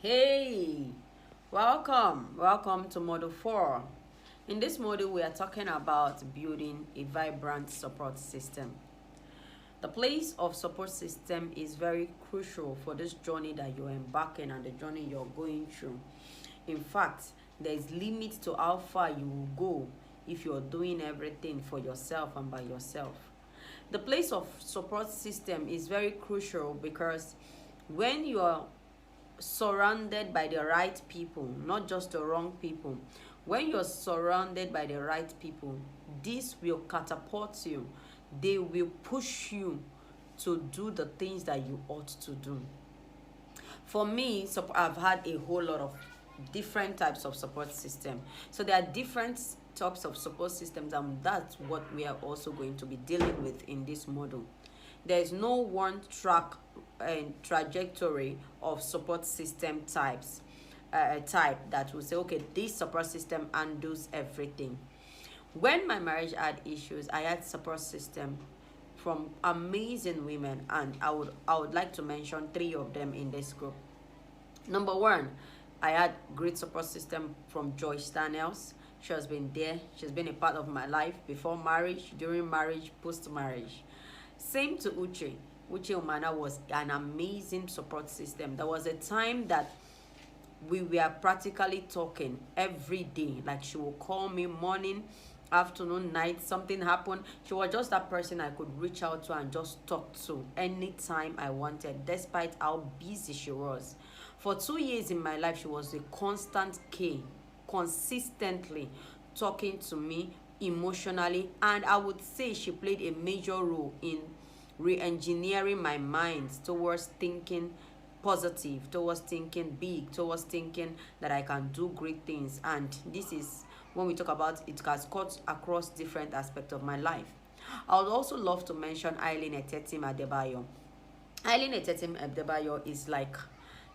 Hey, welcome to Module 4. In this module, we are talking about building a vibrant support system. The place of support system is very crucial for this journey that you're embarking and the journey you're going through. In fact, there is limit to how far you will go if you're doing everything for yourself and by yourself. The place of support system is very crucial because when you are surrounded by the right people, not just the wrong people. When you're surrounded by the right people, this will catapult you. They will push you to do the things that you ought to do. For me, I've had a whole lot of different types of support system. So there are different types of support systems, and that's what we are also going to be dealing with in this model. There is no one track and trajectory of support system type that will say, okay, this support system handles everything. When my marriage had issues, I had support system from amazing women, and I would like to mention 3 of them in this group. Number 1, I had great support system from Joyce Daniels. She has been there. She's been a part of my life before marriage, during marriage, post marriage. Same to Uche. Uche Umana was an amazing support system. There was a time that we were practically talking every day. Like, she would call me morning, afternoon, night, something happened. She was just that person I could reach out to and just talk to anytime I wanted, despite how busy she was. For 2 years in my life, she was a constant consistently talking to me emotionally, and I would say she played a major role in re-engineering my mind towards thinking positive, towards thinking big, towards thinking that I can do great things. And this is when we talk about it has cut across different aspects of my life. I would also love to mention Eileen Etetim Adebayo. Eileen Etetim Adebayo is like,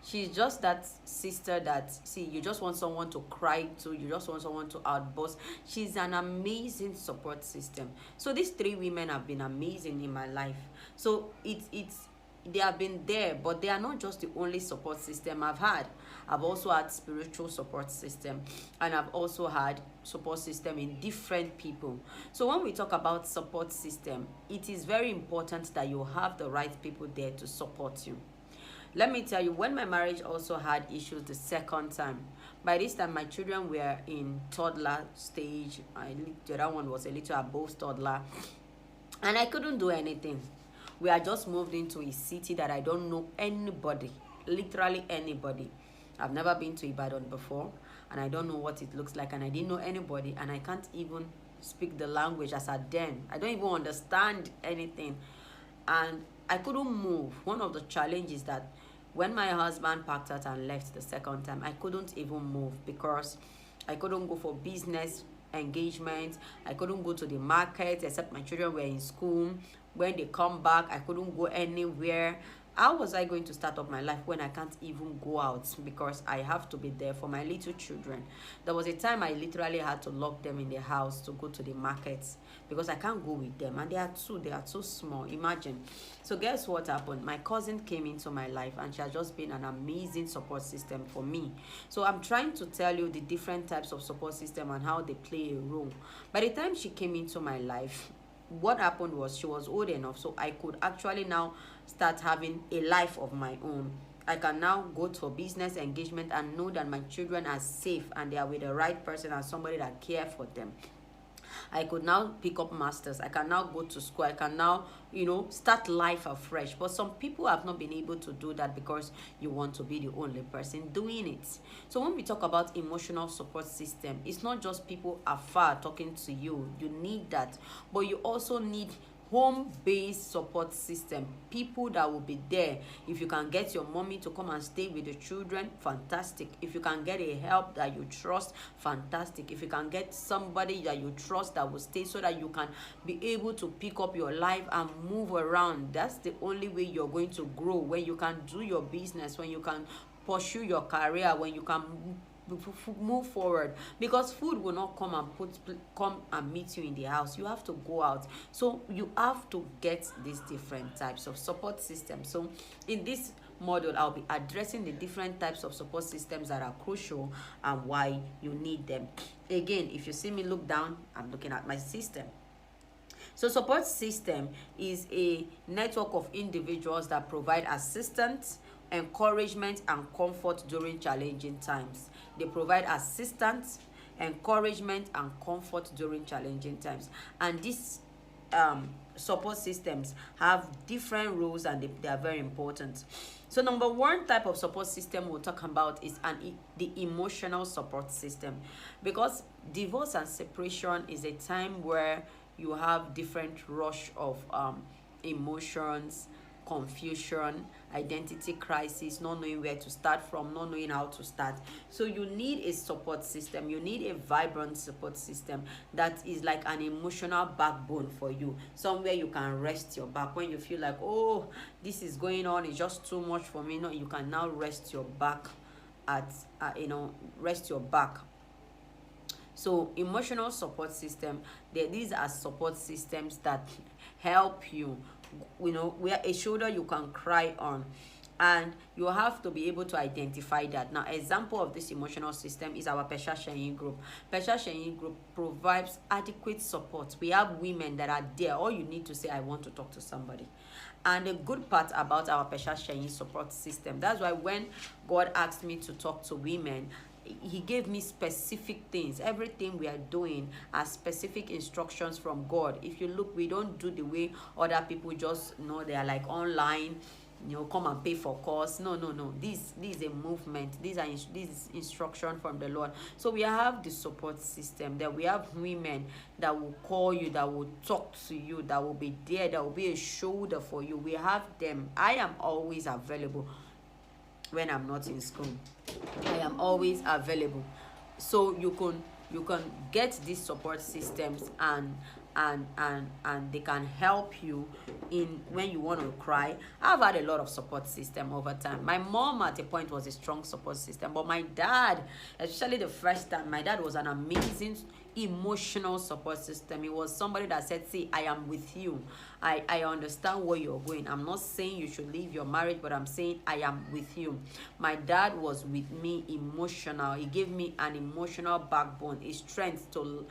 she's just that sister that, see, you just want someone to cry to, you just want someone to outburst. She's an amazing support system. So these 3 women have been amazing in my life. So they have been there, but they are not just the only support system I've had. I've also had spiritual support system, and I've also had support system in different people. So when we talk about support system, it is very important that you have the right people there to support you. Let me tell you, when my marriage also had issues the second time, by this time my children were in toddler stage. The other one was a little above toddler, and I couldn't do anything. We had just moved into a city that I don't know anybody, literally anybody. I've never been to Ibadan before, and I don't know what it looks like, and I didn't know anybody, and I can't even speak the language as at then. I don't even understand anything, and I couldn't move. One of the challenges that when my husband packed out and left the second time, I couldn't even move because I couldn't go for business engagement. I couldn't go to the market except my children were in school. When they come back, I couldn't go anywhere. How was I going to start up my life when I can't even go out because I have to be there for my little children? There was a time I literally had to lock them in the house to go to the markets because I can't go with them, and they are too small. Imagine. So guess what happened? My cousin came into my life, and she has just been an amazing support system for me. So I'm trying to tell you the different types of support system and how they play a role. By the time she came into my life, what happened was she was old enough so I could actually now start having a life of my own. I can now go to a business engagement and know that my children are safe and they are with the right person and somebody that cares for them. I could now pick up masters. I can now go to school. I can now, start life afresh. But some people have not been able to do that because you want to be the only person doing it. So when we talk about emotional support system, it's not just people afar talking to you. You need that. But you also need home-based support system, people that will be there. If you can get your mommy to come and stay with the children, fantastic. If you can get a help that you trust, fantastic. If you can get somebody that you trust that will stay so that you can be able to pick up your life and move around, that's the only way you're going to grow. When you can do your business, when you can pursue your career, when you can move forward, because food will not come and meet you in the house. You have to go out, so you have to get these different types of support systems. So in this module, I'll be addressing the different types of support systems that are crucial and why you need them. Again, if you see me look down, I'm looking at my system. So support system is a network of individuals that provide assistance, encouragement, and comfort during challenging times. They provide assistance, encouragement, and comfort during challenging times. And these support systems have different roles, and they are very important. So number one type of support system we'll talk about is the emotional support system, because divorce and separation is a time where you have different rush of emotions, confusion, identity crisis, not knowing where to start from, not knowing how to start. So you need a support system. You need a vibrant support system that is like an emotional backbone for you, somewhere you can rest your back when you feel like, oh, this is going on, it's just too much for me. No, you can now rest your back rest your back. So emotional support system, these are support systems that help you, where a shoulder you can cry on, and you have to be able to identify that. Now, example of this emotional system is our Pesha Sheyin group. Pesha Sheyin group provides adequate support. We have women that are there. All you need to say, I want to talk to somebody. And the good part about our Pesha Sheyin support system, that's why when God asked me to talk to women, he gave me specific things. Everything we are doing are specific instructions from God. If you look, we don't do the way other people just they are like online, come and pay for course. No. This is a movement. This is instruction from the Lord. So we have the support system. That we have women that will call you, that will talk to you, that will be there, that will be a shoulder for you. We have them. I am always available when I'm not in school. I am always available. So you can get these support systems, and they can help you in when you want to cry. I've had a lot of support system over time. My mom at a point was a strong support system, but my dad, especially the first time, my dad was an amazing emotional support system. He was somebody that said, see, I am with you. I understand where you're going. I'm not saying you should leave your marriage, but I'm saying I am with you. My dad was with me emotional. He gave me an emotional backbone, a strength to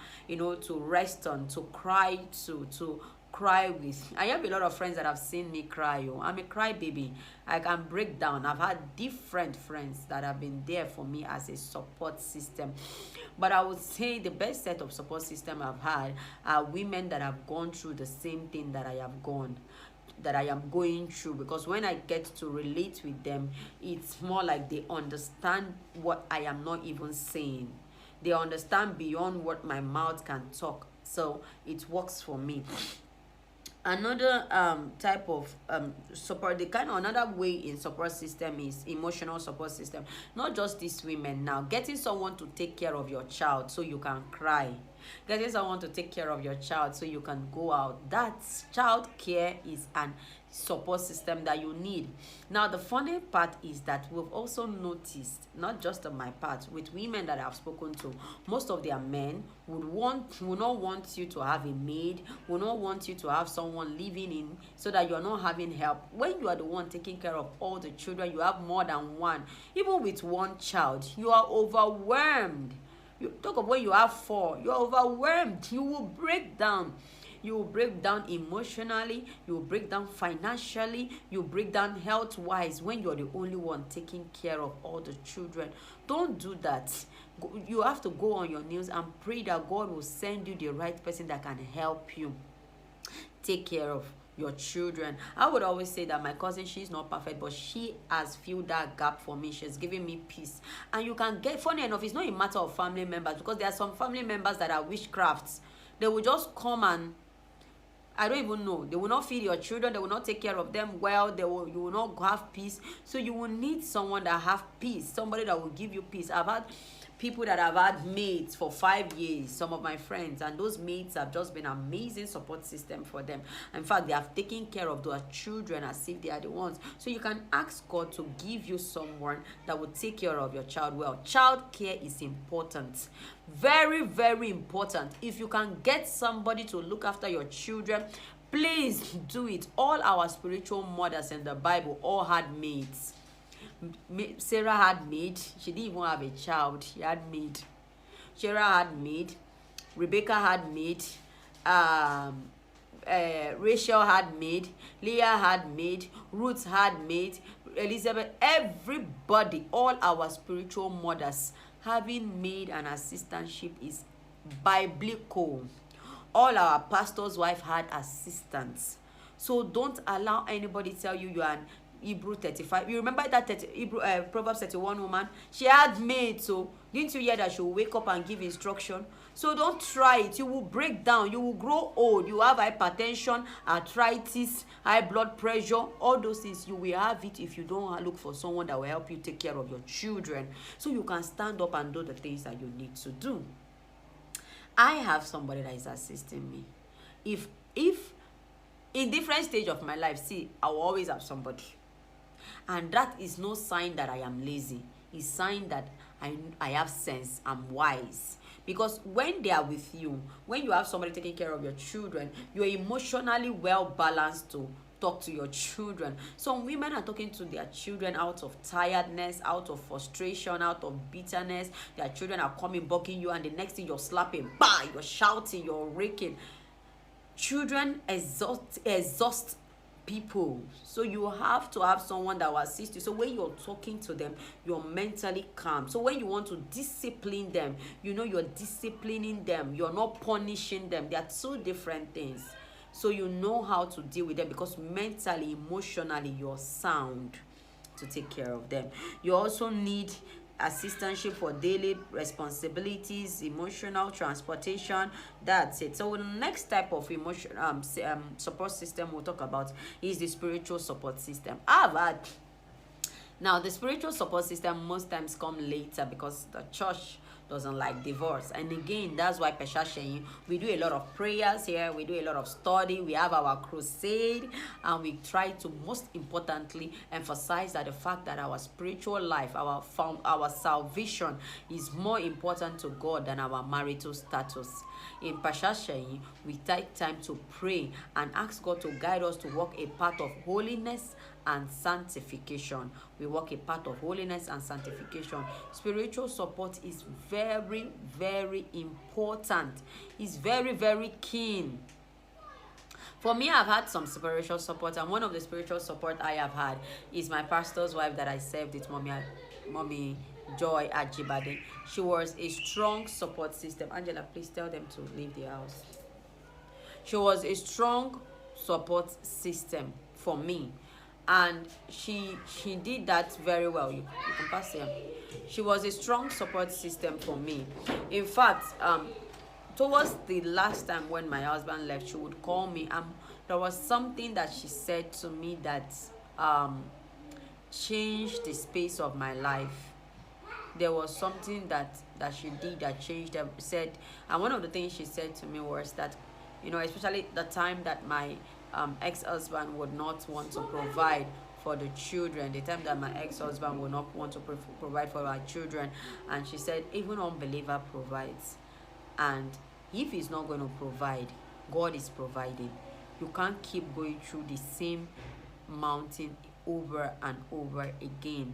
rest on, to cry to cry with. I have a lot of friends that have seen me cry. I'm a cry baby. I can break down. I've had different friends that have been there for me as a support system. But I would say the best set of support system I've had are women that have gone through the same thing that I am going through, because when I get to relate with them, it's more like they understand what I am not even saying. They understand beyond what my mouth can talk. So it works for me. Another type of support, another way in support system is emotional support system. Not just these women now. Getting someone to take care of your child so you can cry. Getting someone to take care of your child so you can go out. That child care is an support system that you need. Now, the funny part is that we've also noticed, not just on my part, with women that I've spoken to, most of their men would not want you to have a maid, would not want you to have someone living in, so that you're not having help. When you are the one taking care of all the children, you have more than one. Even with one child, you are overwhelmed. You talk of when you have 4, you're overwhelmed. You will break down. You will break down emotionally, you will break down financially, you will break down health-wise when you're the only one taking care of all the children. Don't do that. You have to go on your knees and pray that God will send you the right person that can help you take care of your children. I would always say that my cousin, she's not perfect, but she has filled that gap for me. She's giving me peace. And you can get, funny enough, it's not a matter of family members, because there are some family members that are witchcrafts. They will just come and I don't even know. They will not feed your children. They will not take care of them well. You will not have peace. So you will need someone that have peace. Somebody that will give you peace. I've had people that have had maids for 5 years, some of my friends, and those maids have just been amazing support system for them. In fact, they have taken care of their children as if they are the ones. So you can ask God to give you someone that will take care of your child well. Child care is important. Very, very important. If you can get somebody to look after your children, please do it. All our spiritual mothers in the Bible all had maids. Sarah had maid. She didn't even have a child. She had maid. Sarah had maid. Rebecca had maid. Rachel had maid. Leah had maid. Ruth had maid. Elizabeth. Everybody, all our spiritual mothers, having maid and assistantship is biblical. All our pastors' wife had assistants. So don't allow anybody tell you you are an Hebrew 35. You remember that Proverbs 31 woman? She had maid. So didn't you hear that she will wake up and give instruction? So don't try it. You will break down. You will grow old. You have hypertension, arthritis, high blood pressure. All those things, you will have it if you don't look for someone that will help you take care of your children. So you can stand up and do the things that you need to do. I have somebody that is assisting me. If in different stage of my life, see, I will always have somebody. And that is no sign that I am lazy. It's sign that I have sense, I'm wise. Because when they are with you, when you have somebody taking care of your children, you are emotionally well balanced to talk to your children. Some women are talking to their children out of tiredness, out of frustration, out of bitterness. Their children are coming, bucking you, and the next thing you're slapping, bah, you're shouting, you're raking. Children exhaust people. So you have to have someone that will assist you. So when you're talking to them, you're mentally calm. So when you want to discipline them, you know you're disciplining them. You're not punishing them. They are two different things. So you know how to deal with them because mentally, emotionally, you're sound to take care of them. You also need assistantship for daily responsibilities, emotional transportation. That's it. So the next type of emotion support system we'll talk about is the spiritual support system. Now the spiritual support system most times come later because the church doesn't like divorce. And again, that's why Pesha we do a lot of prayers here, we do a lot of study, we have our crusade, and we try to most importantly emphasize that the fact that our spiritual life, our salvation is more important to God than our marital status. In Pasha, we take time to pray and ask God to guide us to walk a path of holiness and sanctification. We walk a path of holiness and sanctification. Spiritual support is very, very important. It's very, very keen. For me, I've had some spiritual support, and one of the spiritual support I have had is my pastor's wife that I served with, Mommy Joy Ajibade. She was a strong support system. Angela, please tell them to leave the house. She was a strong support system for me. And she did that very well. You can pass here. She was a strong support system for me. In fact, towards the last time when my husband left, she would call me. There was something that she said to me that changed the space of my life. There was something that she did that changed them. And one of the things she said to me was that, you know, especially the time that my ex-husband would not want to provide for the children, the time that my ex-husband would not want to provide for our children, and she said even unbeliever provides, and if he's not going to provide, God is providing. You can't keep going through the same mountain over and over again.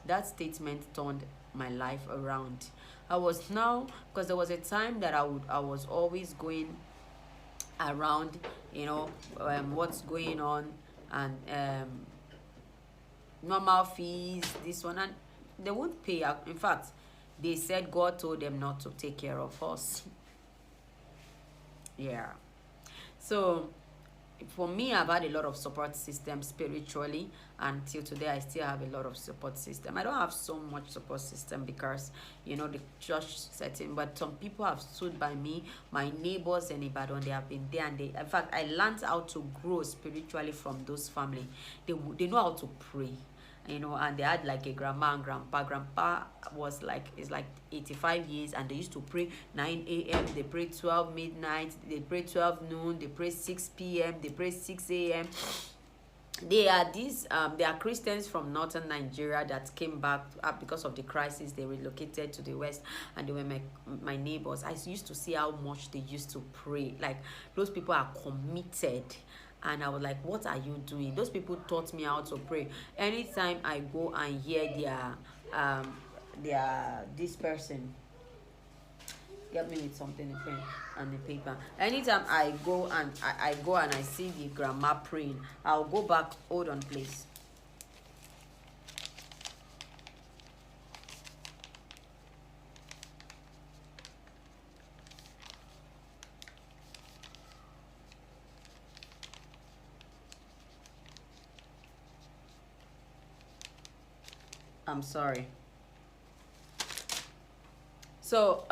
That statement turned my life around. Because there was a time that I was always going around, you know, what's going on, and normal fees, this one, and they won't pay. In fact, they said God told them not to take care of us. Yeah. So for me, I've had a lot of support system spiritually, and till today I still have a lot of support system. I don't have so much support system because, you know, the church setting, but some people have stood by me. My neighbors in Ibadan, they have been there, and in fact, I learned how to grow spiritually from those family. They know how to pray, you know, and they had like a grandma and grandpa. Grandpa is like 85 years, and they used to pray 9 a.m. They pray 12 midnight, they pray 12 noon, they pray 6 p.m., they pray 6 a.m. They are Christians from northern Nigeria that came back because of the crisis. They relocated to the west, and they were my neighbors. I used to see how much they used to pray. Like, those people are committed. And I was like, what are you doing? Those people taught me how to pray. Anytime I go and hear this person, get me with something, a pen and a paper. Anytime I go and I go and I see the grandma praying, I'll go back. Hold on, please. I'm sorry. So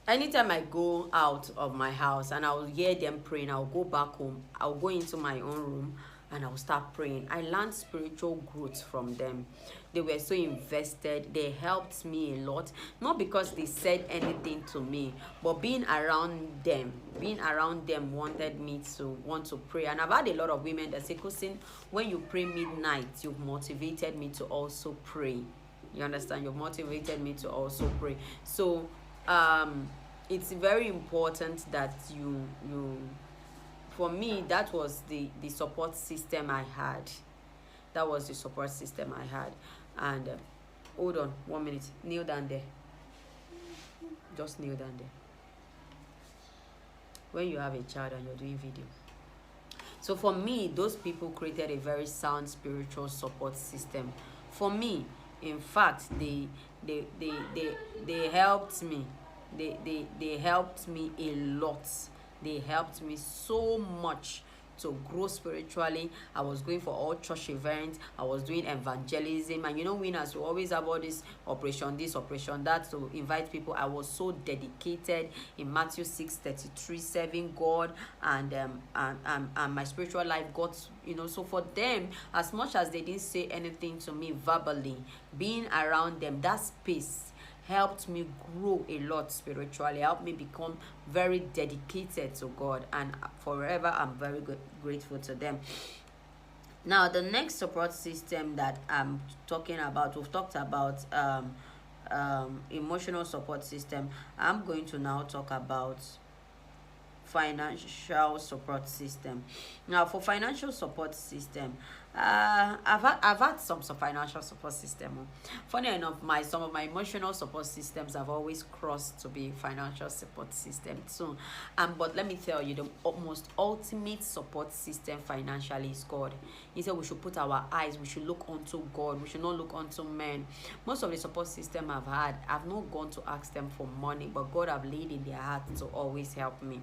anytime I go out of my house and I'll hear them praying, I'll go back home. I'll go into my own room and I'll start praying. I learned spiritual growth from them. They were so invested. They helped me a lot. Not because they said anything to me, but being around them wanted me to want to pray. And I've had a lot of women that say, Kusin, when you pray midnight, you've motivated me to also pray. You understand? You've motivated me to also pray. So it's very important that you for me, that was the support system I had. That was the support system I had. And hold on 1 minute. Kneel down there. Just kneel down there. When you have a child and you're doing video. So for me, those people created a very sound spiritual support system for me. In fact, they helped me. They helped me a lot. They helped me so much to grow spiritually. I was going for all church events. I was doing evangelism. And you know, winners will always have all this, operation that, to invite people. I was so dedicated in Matthew 6:33, serving God and my spiritual life got, you know. So for them, as much as they didn't say anything to me verbally, being around them, that space helped me grow a lot spiritually, helped me become very dedicated to God, and forever I'm very grateful to them. Now, the next support system that I'm talking about, we've talked about emotional support system. I'm going to now talk about financial support system. Now, for financial support system, I've had some financial support system. Funny enough, some of my emotional support systems have always crossed to be financial support system too. But let me tell you, the most ultimate support system financially is God. He said we should put our eyes, we should look unto God, we should not look unto men. Most of the support system I've had, I've not gone to ask them for money, but God have laid in their heart to always help me.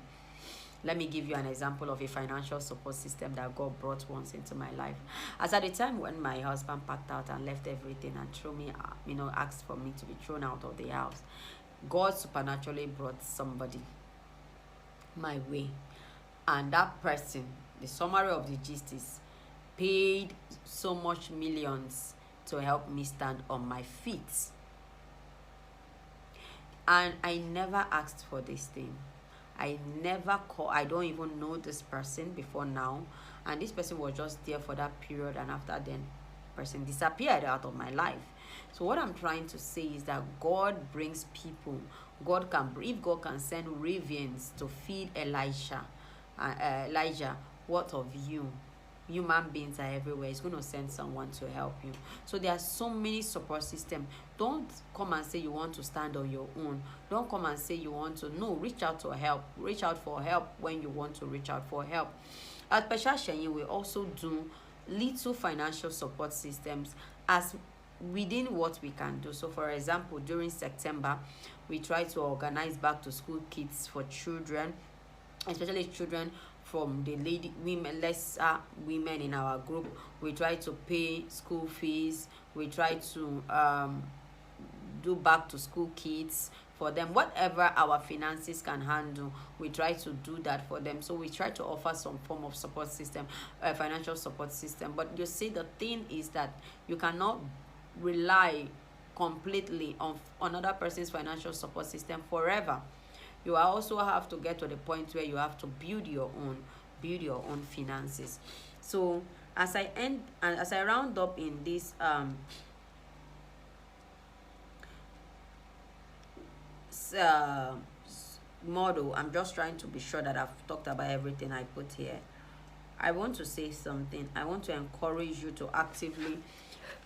Let me give you an example of a financial support system that God brought once into my life. As at the time when my husband packed out and left everything and threw me, asked for me to be thrown out of the house, God supernaturally brought somebody my way. And that person, the summary of the gist is, paid so much millions to help me stand on my feet. And I never asked for this thing. I never call. I don't even know this person before now, and this person was just there for that period, and after then person disappeared out of my life. So what I'm trying to say is that God brings people. If God can send ravens to feed Elijah, what of you? Human beings are everywhere. It's going to send someone to help you. So there are so many support systems. Don't come and say you want to stand on your own. Don't come and say you want to. No, reach out for help. Reach out for help when you want to reach out for help. At Pesha Shenyi, we also do little financial support systems as within what we can do. So for example, during September, we try to organize back to school kits for children, especially children from the lesser women in our group. We try to pay school fees. We try to do back to school kits for them. Whatever our finances can handle, we try to do that for them. So we try to offer some form of support system, financial support system. But you see, the thing is that you cannot rely completely on another person's financial support system forever. You also have to get to the point where you have to build your own finances. So as I round up in this model, I'm just trying to be sure that I've talked about everything I put here. I want to say something. I want to encourage you to actively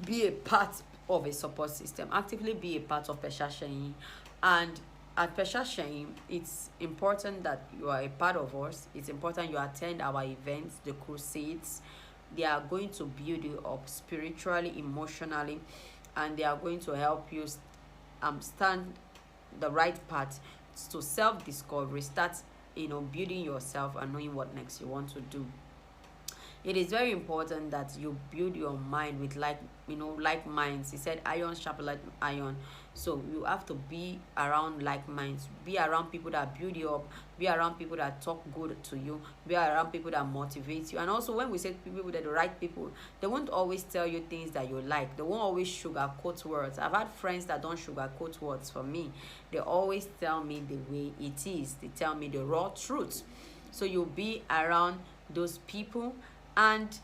be a part of a support system. Actively be a part of Pesha Sheyin. And at Pesha Sheyin, it's important that you are a part of us. It's important you attend our events, the crusades. They are going to build you up spiritually, emotionally, and they are going to help you stand the right path to self-discovery. Start, building yourself and knowing what next you want to do. It is very important that you build your mind with like minds. He said iron sharp like iron. So you have to be around like minds, be around people that build you up, be around people that talk good to you, be around people that motivate you. And also, when we say people that the right people, they won't always tell you things that you like. They won't always sugarcoat words. I've had friends that don't sugarcoat words for me. They always tell me the way it is. They tell me the raw truth. So you'll be around those people, and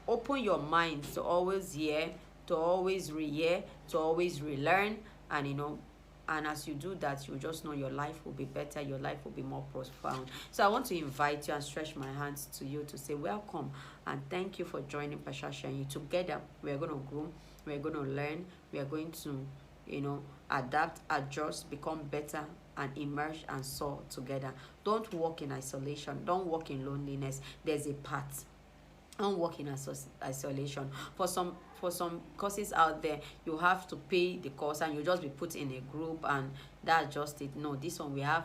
open your mind to always hear, to always re-hear, to always relearn. And and as you do that, you just know your life will be better, your life will be more profound. So I want to invite you and stretch my hands to you to say welcome and thank you for joining Pesha Sheyin. Together we're going to grow, we're going to learn, we are going to adapt, adjust, become better, and emerge and soar together. Don't walk in isolation, don't walk in loneliness. There's a path. Don't work in isolation. For some courses out there, you have to pay the course and you just be put in a group and that's just it. No, this one we have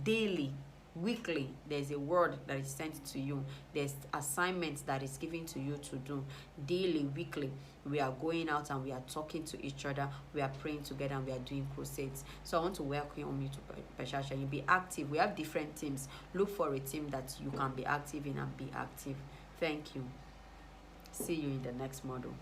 daily, weekly. There's a word that is sent to you. There's assignments that is given to you to do daily, weekly. We are going out and we are talking to each other, we are praying together, and we are doing crusades. So I want to welcome you to Pesha Sheyin. Be active. We have different teams. Look for a team that you can be active in and be active. Thank you. See you in the next model.